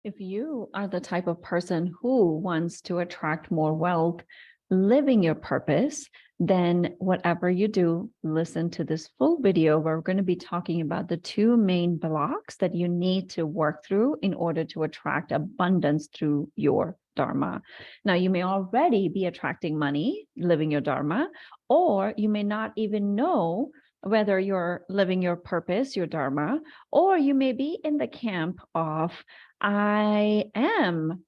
If you are the type of person who wants to attract more wealth, living your purpose, then whatever you do, listen to this full video where we're going to be talking about the two main blocks that you need to work through in order to attract abundance through your Dharma. Now, you may already be attracting money, living your Dharma, or you may not even know whether you're living your purpose, your Dharma, or you may be in the camp of, I am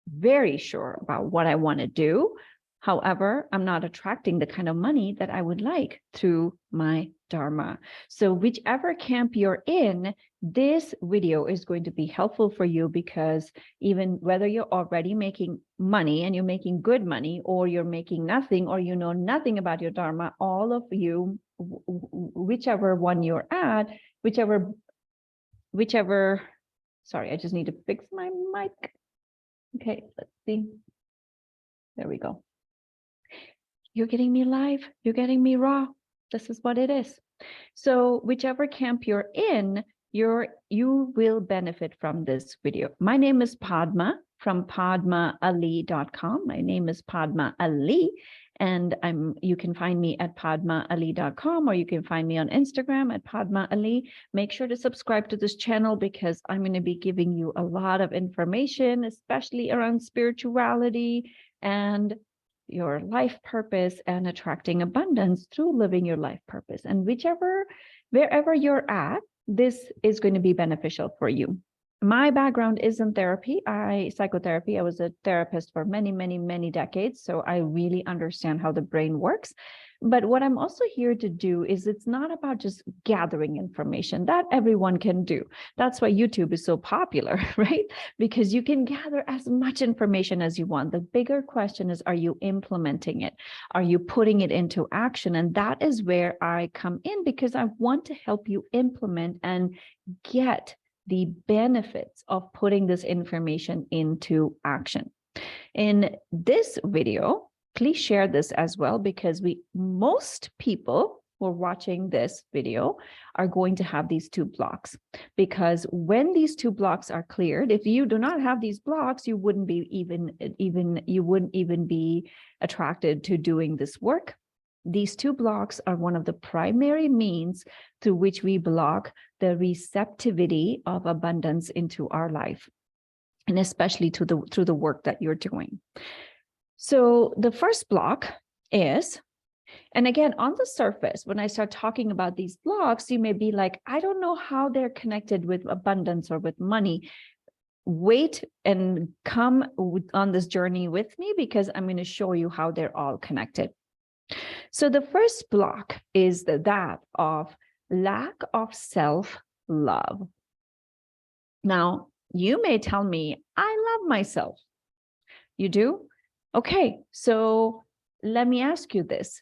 very sure about what I want to do. However, I'm not attracting the kind of money that I would like through my Dharma. So whichever camp you're in, this video is going to be helpful for you, because even whether you're already making money and you're making good money, or you're making nothing, or you know nothing about your Dharma, all of you, whichever one you're at, whichever, sorry, I just need to fix my mic. Okay, let's see. There we go. You're getting me live, you're getting me raw. This is what it is. So whichever camp you're in, you will benefit from this video. My name is Padma from padmaali.com. My name is Padma Ali, and you can find me at padmaali.com, or you can find me on Instagram at Padma Ali. Make sure to subscribe to this channel, because I'm going to be giving you a lot of information, especially around spirituality and your life purpose and attracting abundance through living your life purpose. And wherever you're at, this is going to be beneficial for you. My background is in psychotherapy. I was a therapist for many, many, many decades. So I really understand how the brain works. But what I'm also here to do is, it's not about just gathering information that everyone can do. That's why YouTube is so popular, right? Because you can gather as much information as you want. The bigger question is, are you implementing it? Are you putting it into action? And that is where I come in, because I want to help you implement and get the benefits of putting this information into action. In this video, please share this as well, because most people who are watching this video are going to have these two blocks. Because when these two blocks are cleared, if you do not have these blocks, you wouldn't be even be attracted to doing this work. These two blocks are one of the primary means through which we block the receptivity of abundance into our life, and especially through the work that you're doing. So the first block is, and again, on the surface, when I start talking about these blocks, you may be like, I don't know how they're connected with abundance or with money. Wait and come on this journey with me, because I'm going to show you how they're all connected. So the first block is that of lack of self-love. Now, you may tell me, I love myself. You do? Okay, so let me ask you this.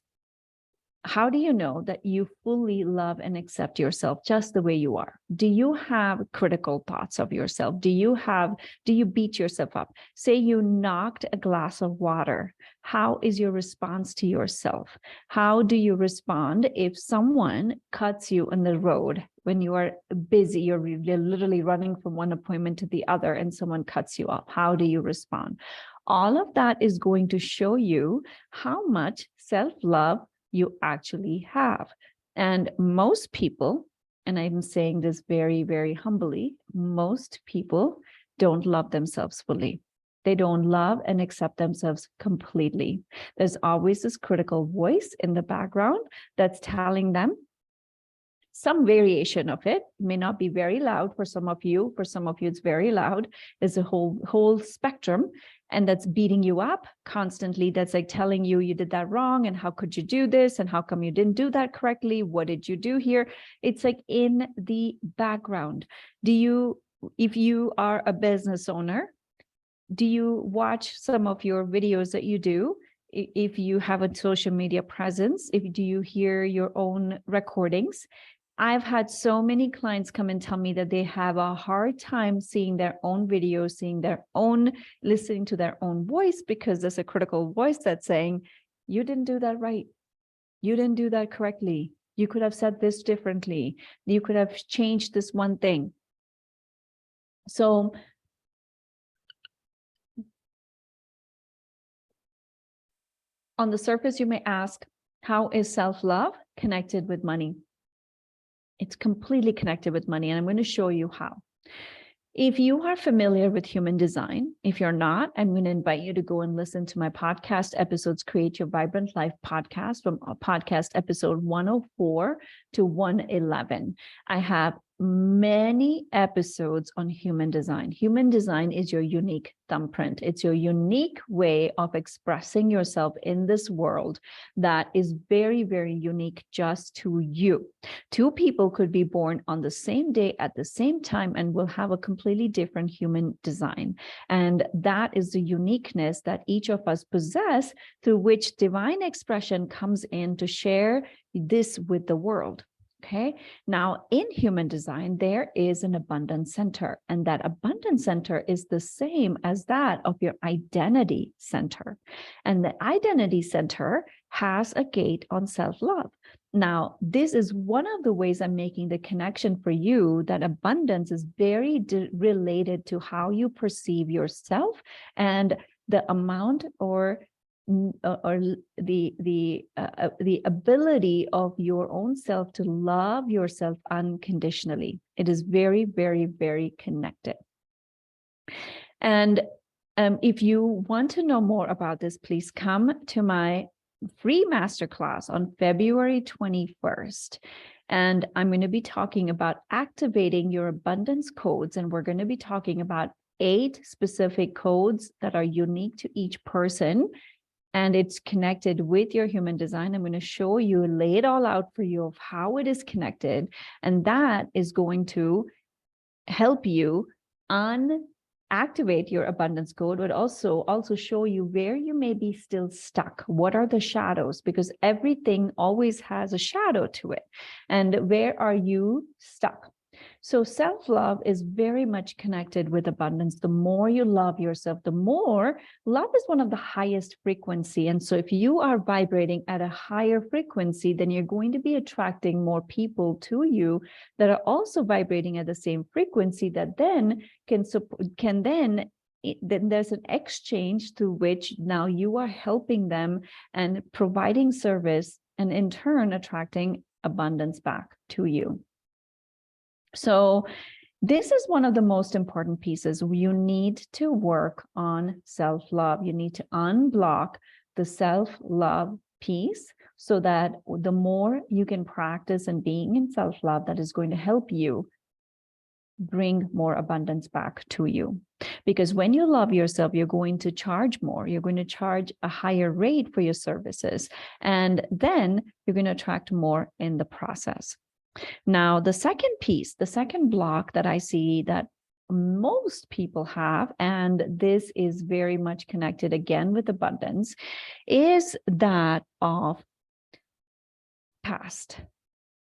How do you know that you fully love and accept yourself just the way you are? Do you have critical thoughts of yourself? Do you beat yourself up? Say you knocked a glass of water. How is your response to yourself? How do you respond if someone cuts you on the road when you are busy? You're literally running from one appointment to the other and someone cuts you off. How do you respond? All of that is going to show you how much self-love you actually have. And most people, and I'm saying this very, very humbly, most people don't love themselves fully. They don't love and accept themselves completely. There's always this critical voice in the background that's telling them some variation of it. May not be very loud for some of you. For some of you, it's very loud. There's a whole spectrum, and that's beating you up constantly. That's like telling you did that wrong, and how could you do this, and how come you didn't do that correctly? What did you do here? It's like in the background. If you are a business owner, do you watch some of your videos that you do? If you have a social media presence, do you hear your own recordings? I've had so many clients come and tell me that they have a hard time seeing their own videos, listening to their own voice, because there's a critical voice that's saying, you didn't do that right. You didn't do that correctly. You could have said this differently. You could have changed this one thing. So On the surface, you may ask, how is self-love connected with money? It's completely connected with money, and I'm going to show you how. If you are familiar with human design, if you're not, I'm going to invite you to go and listen to my podcast episodes, Create Your Vibrant Life podcast, from podcast episode 104 to 111. I have many episodes on human design. Human design is your unique thumbprint. It's your unique way of expressing yourself in this world that is very, very unique just to you. Two people could be born on the same day at the same time and will have a completely different human design. And that is the uniqueness that each of us possess, through which divine expression comes in to share this with the world. Okay. Now, in human design, there is an abundance center, and that abundance center is the same as that of your identity center. And the identity center has a gate on self-love. Now, this is one of the ways I'm making the connection for you that abundance is very related to how you perceive yourself and the amount or the ability of your own self to love yourself unconditionally. It is very, very, very connected. And if you want to know more about this, please come to my free masterclass on February 21st. And I'm going to be talking about activating your abundance codes. And we're going to be talking about 8 specific codes that are unique to each person. And it's connected with your human design. I'm going to show you, lay it all out for you of how it is connected. And that is going to help you activate your abundance code, but also show you where you may be still stuck. What are the shadows? Because everything always has a shadow to it. And where are you stuck? So self-love is very much connected with abundance. The more you love yourself, the more love is one of the highest frequency. And so if you are vibrating at a higher frequency, then you're going to be attracting more people to you that are also vibrating at the same frequency, that then then there's an exchange through which now you are helping them and providing service, and in turn attracting abundance back to you. So this is one of the most important pieces. You need to work on self-love. You need to unblock the self-love piece, so that the more you can practice and being in self-love, that is going to help you bring more abundance back to you. Because when you love yourself, you're going to charge more. You're going to charge a higher rate for your services. And then you're going to attract more in the process. Now, the second piece, the second block that I see that most people have, and this is very much connected again with abundance, is that of past,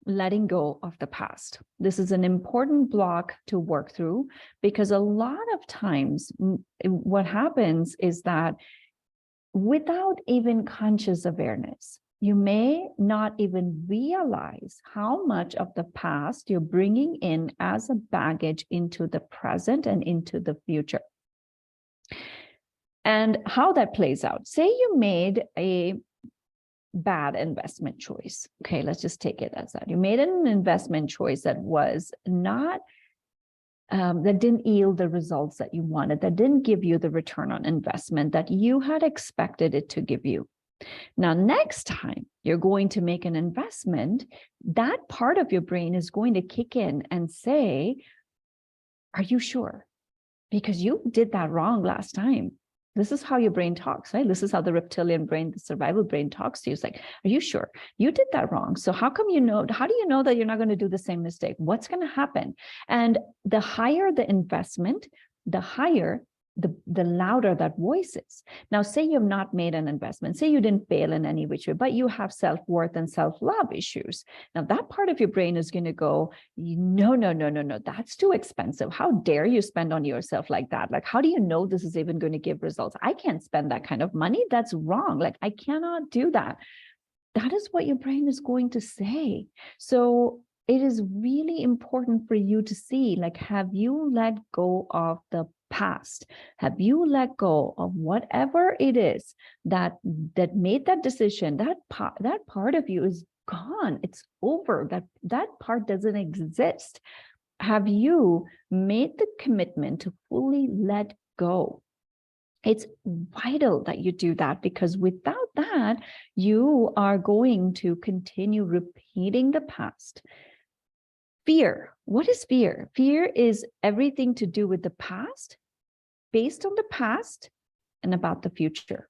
letting go of the past. This is an important block to work through, because a lot of times what happens is that without even conscious awareness, you may not even realize how much of the past you're bringing in as a baggage into the present and into the future. And how that plays out. Say you made a bad investment choice. Okay, let's just take it as that. You made an investment choice that was not, that didn't yield the results that you wanted, that didn't give you the return on investment that you had expected it to give you. Now, next time you're going to make an investment, that part of your brain is going to kick in and say, are you sure? Because you did that wrong last time. This is how your brain talks, right? This is how the reptilian brain, the survival brain talks to you. It's like, are you sure? You did that wrong. So how come you know, how do you know that you're not going to do the same mistake? What's going to happen? And the higher the investment, the higher the louder that voice is. Now, say you've not made an investment, say you didn't fail in any which way, but you have self-worth and self-love issues. Now, that part of your brain is going to go, no, that's too expensive. How dare you spend on yourself like that? Like, how do you know this is even going to give results? I can't spend that kind of money. That's wrong. Like, I cannot do that. That is what your brain is going to say. So it is really important for you to see, like, have you let go of the past? Have you let go of whatever it is that made that decision? That part of you is gone. It's over. That part doesn't exist. Have you made the commitment to fully let go? It's vital that you do that, because without that, you are going to continue repeating the past. Fear. What is fear? Fear is everything to do with the past, based on the past, and about the future.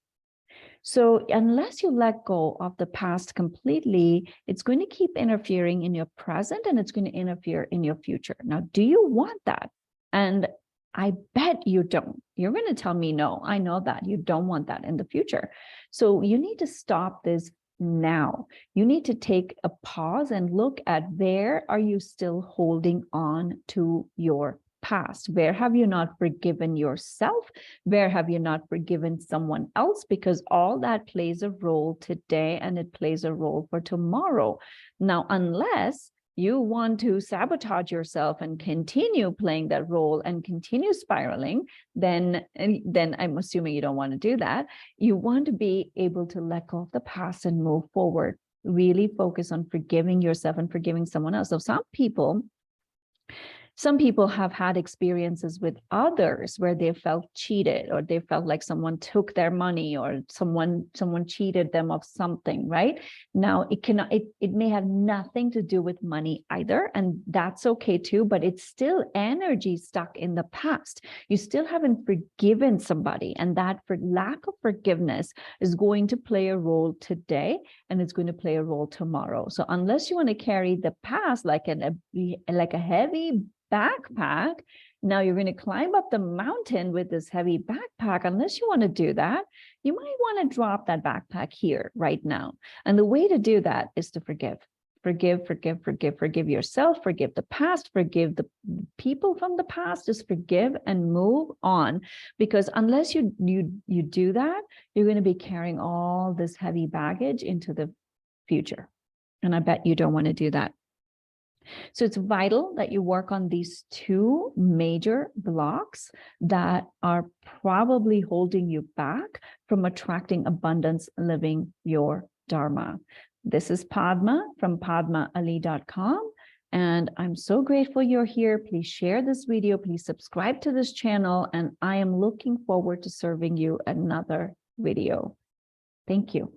So unless you let go of the past completely, it's going to keep interfering in your present, and it's going to interfere in your future. Now, do you want that? And I bet you don't. You're going to tell me, no, I know that you don't want that in the future. So you need to stop this now. You need to take a pause and look at, where are you still holding on to your past? Where have you not forgiven yourself? Where have you not forgiven someone else? Because all that plays a role today, and it plays a role for tomorrow. Now, unless you want to sabotage yourself and continue playing that role and continue spiraling, then I'm assuming you don't want to do that. You want to be able to let go of the past and move forward. Really focus on forgiving yourself and forgiving someone else. So some people have had experiences with others where they felt cheated, or they felt like someone took their money, or someone cheated them of something, right? Now, it may have nothing to do with money either, and that's okay too, but it's still energy stuck in the past. You still haven't forgiven somebody, and that lack of forgiveness is going to play a role today, and it's going to play a role tomorrow. So unless you want to carry the past like a heavy backpack, now you're going to climb up the mountain with this heavy backpack. Unless you want to do that, you might want to drop that backpack here right now. And the way to do that is to forgive. Forgive yourself, forgive the past, forgive the people from the past. Just forgive and move on, because unless you do that, you're going to be carrying all this heavy baggage into the future. And I bet you don't want to do that. So it's vital that you work on these two major blocks that are probably holding you back from attracting abundance, living your Dharma. This is Padma from padmaali.com. And I'm so grateful you're here. Please share this video. Please subscribe to this channel. And I am looking forward to serving you another video. Thank you.